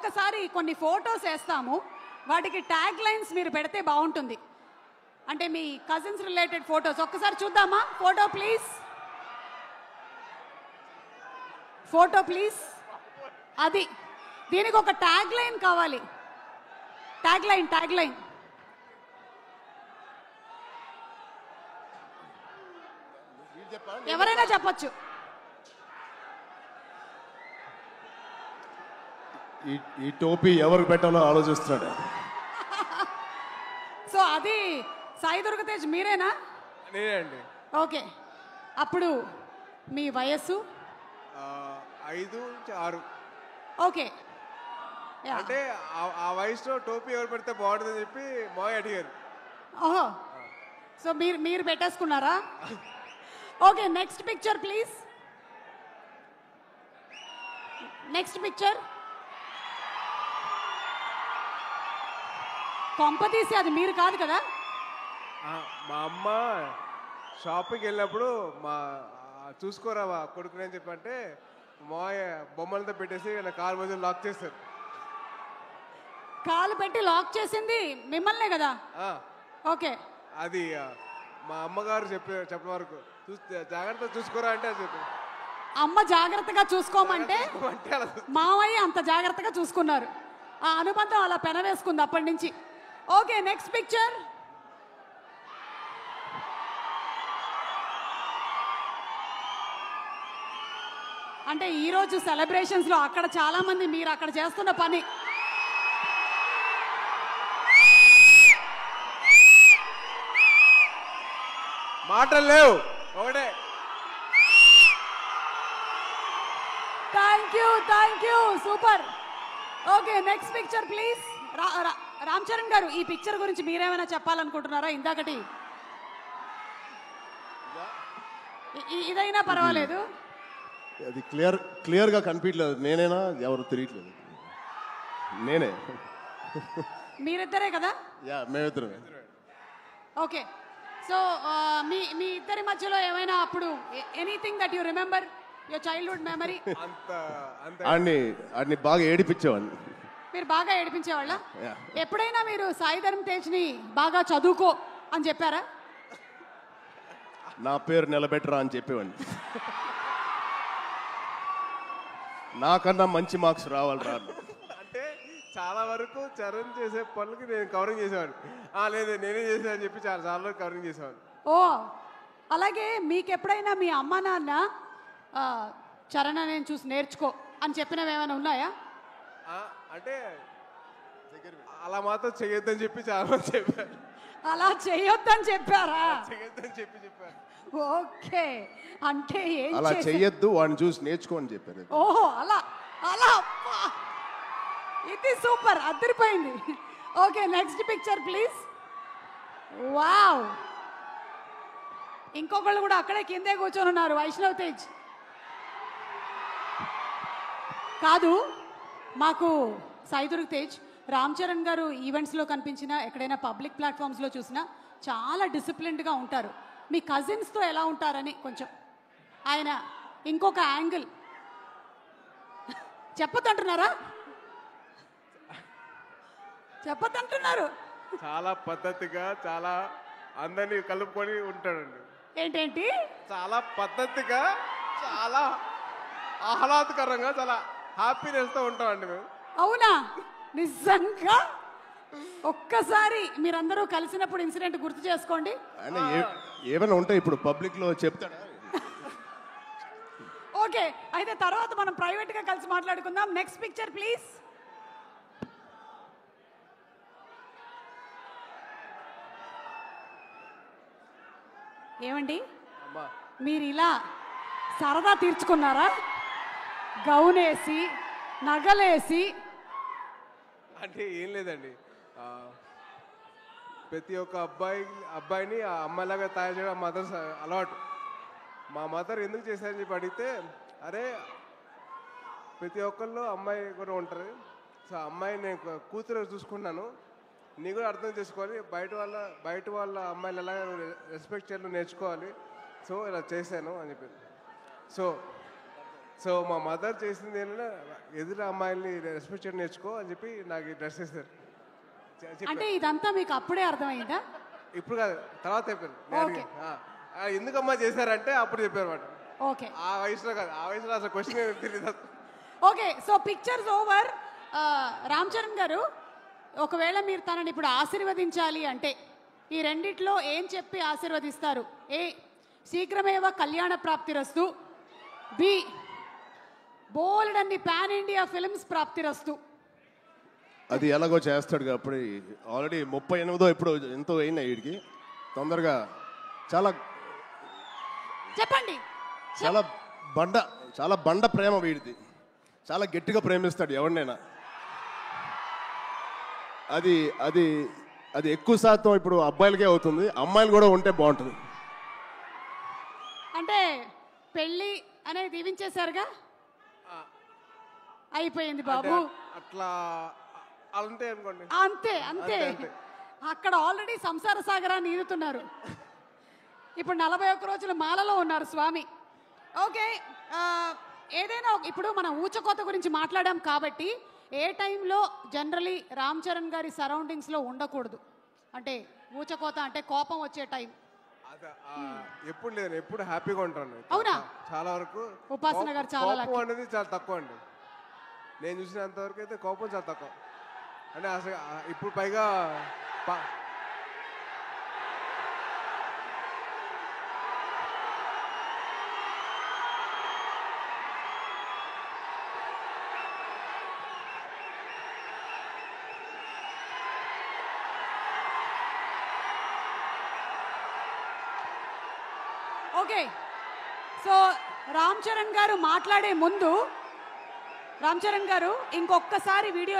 ఒక్కసారి కొన్ని ఫొటోస్ వేస్తాము, వాటికి ట్యాగ్ లైన్స్ మీరు పెడితే బాగుంటుంది. అంటే మీ కజిన్స్ రిలేటెడ్ ఫొటోస్ ఒక్కసారి చూద్దామా? Photo please, photo please. అది దీనికి ఒక ట్యాగ్ లైన్ కావాలి. Tag line, tag line. ఎవరైనా చెప్పొచ్చు. ఈ టోపీ ఎవరికి పెట్టాలో ఆలోచిస్తున్నాడు. సో అది సాయి దుర్గ తేజ్ మీరేనా? నేనే అండి. ఓకే, అప్పుడు మీ వయస్సు 5 నుంచి 6. ఓకే, అంటే ఆ వయసులో టోపీ ఎవరు పెడితే బాగుంటుందని చెప్పి మాయ అడిగారు. ఓహో, సో మీరు పెట్టేసుకున్నారా? Okay, next picture please. Next picture. కొంపతీసి అది మీరు కాదు కదా? మా అమ్మ షాపింగ్కి వెళ్ళినప్పుడు చూసుకోరా కొడుకుని అని చెప్పంటే మాయ బొమ్మలతో పెట్టేసి నా కాలు మధ్య లాక్ చేస్తారు. కాలు పెట్టి లాక్ చేసింది మిమ్మల్నే కదా? ఓకే, అది మా అమ్మగారు చెప్పిన వరకు జాగ్రత్తగా చూసుకోరా అంటే అది చెప్పి అమ్మ జాగ్రత్తగా చూసుకోమంటే మావయ్య అంత జాగ్రత్తగా చూసుకున్నారు. ఆ అనుబంధం అలా పెనవేసుకుంది అప్పటి నుంచి. Okay, next picture. అంటే ఈరోజు సెలబ్రేషన్స్లో అక్కడ చాలా మంది మీరు అక్కడ చేస్తున్న పని మాటలు లేవు ఒకటే. Thank you, super. Okay, next picture please. Ram Charan గారు, ఈ పిక్చర్ గురించి మీరేమైనా చెప్పాలనుకుంటున్నారా? ఇందాకటి ఇదైనా పర్వాలేదు. అది క్లియర్గా కనిపించలేదు. నేనేనా ఎవరు తెలియట్లేదు. నేనే. మీరిద్దరే కదా? యా, మేమిద్దరమే. ఓకే, సో మీ ఇద్దరి మధ్యలో ఏమైనా అప్పుడు anything that you remember, your childhood memory? ఆడిని బాగా ఏడిపించేవాడిని. మీరు బాగా ఏడిపించేవాళ్ళ? ఎప్పుడైనా మీరు సాయి ధరమ్ తేజ్ని బాగా చదువుకో అని చెప్పారా? నా పేరు నిలబెట్టరా అని చెప్పేవాడిని. నాకన్నా మంచి మార్క్స్ రావాలి రా. అంటే చాలా వరకు చరణ్ చేసే పనులకి నేను కవరింగ్ చేసేవాడిని. లేదు నేనే చేసా అని చెప్పి చాలా వరకు కవరింగ్ చేసేవాడిని. ఓ, అలాగే మీకు ఎప్పుడైనా మీ అమ్మ నాన్న చరణ్ నేను చూసి నేర్చుకో అని చెప్పినవి ఏమైనా ఉన్నాయా? అంటే అలా మాత్రం చెయ్యొద్దని చెప్పి చాలా మంది చెప్పారు. అలా చెయ్యొద్దని చెప్పారా? చెయ్యొద్దని చెప్పారు. ఓకే, అంటే అలా చెయ్యొద్దు, వాడిని చూసి నేర్చుకో అని చెప్పారు. ఓహో, అలా అలా. ఇది సూపర్, అదిరిపోయింది. Okay, next picture please. Wow, ఇంకొకళ్ళు కూడా అక్కడే కిందే కూర్చొని ఉన్నారు. వైష్ణవ్ తేజ్ కాదు, మాకు సాయి దుర్గ తేజ్, రామ్ చరణ్ గారు ఈవెంట్స్లో కనిపించినా ఎక్కడైనా పబ్లిక్ ప్లాట్ఫామ్స్లో చూసినా చాలా డిసిప్లిన్డ్గా ఉంటారు. మీ కజిన్స్తో ఎలా ఉంటారని కొంచెం ఆయన ఇంకొక యాంగిల్ చెప్పొద్దంటున్నారా? చెప్పొద్దంటున్నారు. చాలా పద్ధతిగా, చాలా అందరినీ కలుపుకొని ఉంటాడండి. ఏంటేంటి? చాలా పద్ధతిగా, చాలా ఆహ్లాదకరంగా, చాలా హ్యాపీనెస్తో ఉంటామండి మేము. అవునా? నిజంగా ఒక్కసారి మీరందరూ కలిసినప్పుడు ఇన్సిడెంట్ గుర్తు చేసుకోండి. ఏమైనా ఉంటే ఇప్పుడు పబ్లిక్ లో చెప్తాడా? ఓకే, అయితే తర్వాత మనం ప్రైవేట్ గా కలిసి మాట్లాడుకుందాం. Next picture please. ఏమండి, మీరు ఇలా సరదా తీర్చుకున్నారా? గౌనేసి నగలేసి? అంటే ఏం లేదండి, ప్రతి ఒక్క అబ్బాయిని ఆ అమ్మాయిలాగా తయారు చేయడం మదర్ అలవాటు. మా మదర్ ఎందుకు చేశారని చెప్పి అడిగితే, అరే ప్రతి ఒక్కళ్ళు అమ్మాయి కూడా ఉంటారు, సో అమ్మాయి నేను కూతురు చూసుకున్నాను, నీ కూడా అర్థం చేసుకోవాలి, బయట వాళ్ళ అమ్మాయిలు ఎలా రెస్పెక్ట్ చేయాలో నేర్చుకోవాలి, సో ఇలా చేశాను అని చెప్పి. సో మా మదర్ చేసింది ఏంటంటే ఎదురు అమ్మాయిల్ని రెస్పెక్ట్ చేయడం నేర్చుకో అని చెప్పి నాకు ఈ డ్రెస్ వేస్తారు అంటే ఇదంతా మీకు అప్పుడే అర్థమైందా? ఇప్పుడు కాదు, తర్వాత చెప్పారు. నేను Okay. ఎందుకమ్మా చేశారంటే అప్పుడు చెప్పారు అన్నమాట. ఓకే ఆ వయసులో కాదు, ఆ వయసులో అసలు క్వశ్చన్ తెలియదు. Okay. So pictures over. Ram Charan గారు, ఒకవేళ మీరు తనని ఇప్పుడు ఆశీర్వదించాలి అంటే ఈ రెండిట్లో ఏం చెప్పి ఆశీర్వదిస్తారు? ఏ, శీఘ్రమేవ కళ్యాణ ప్రాప్తిరస్తు. బి, బోల్డ్ అన్ని పాన్ ఇండియా ఫిల్మ్స్ ప్రాప్తిరస్తు. అది ఎలాగో చేస్తాడు అప్పుడు. ఆల్రెడీ 38 ఇప్పుడు ఎంతో అయినా వీడికి తొందరగా. చాలా చెప్పండి. చాలా బండ ప్రేమ వీడిది. చాలా గట్టిగా ప్రేమిస్తాడు ఎవరినైనా. అది అది అది ఎక్కువ శాతం ఇప్పుడు అబ్బాయిలకే అవుతుంది, అమ్మాయిలు కూడా ఉంటే బాగుంటుంది. అంటే పెళ్ళి అనేది దీవించేశారుగా, అయిపోయింది బాబు. అట్లా అంటే అనుకోండి. అంతే అంతే. అక్కడ ఆల్రెడీ సంసార సాగరాన్ని ఈదుతున్నారు. ఇప్పుడు 41 రోజుల మాలలో ఉన్నారు స్వామి. ఓకే. ఏదైనా ఇప్పుడు మనం ఊచకోత గురించి మాట్లాడాం కాబట్టి ఏ టైంలో జనరలీ రామ్ చరణ్ గారి సరౌండింగ్స్లో ఉండకూడదు? అంటే ఊచకోత అంటే కోపం వచ్చే టైం. ఎప్పుడు లేదు, ఎప్పుడు హ్యాపీగా ఉంటాను. అవునా? చాలా వరకు ఉపాసన గారు చాలా కోపం అనేది చాలా తక్కువ అండి. నేను చూసినంత వరకు అయితే కోపం చాలా తక్కువ. అంటే అసలు ఇప్పుడు పైగా ఓకే. సో రామ్ చరణ్ గారు మాట్లాడే ముందు, రామ్ చరణ్ గారు ఇంకొకసారి వీడియో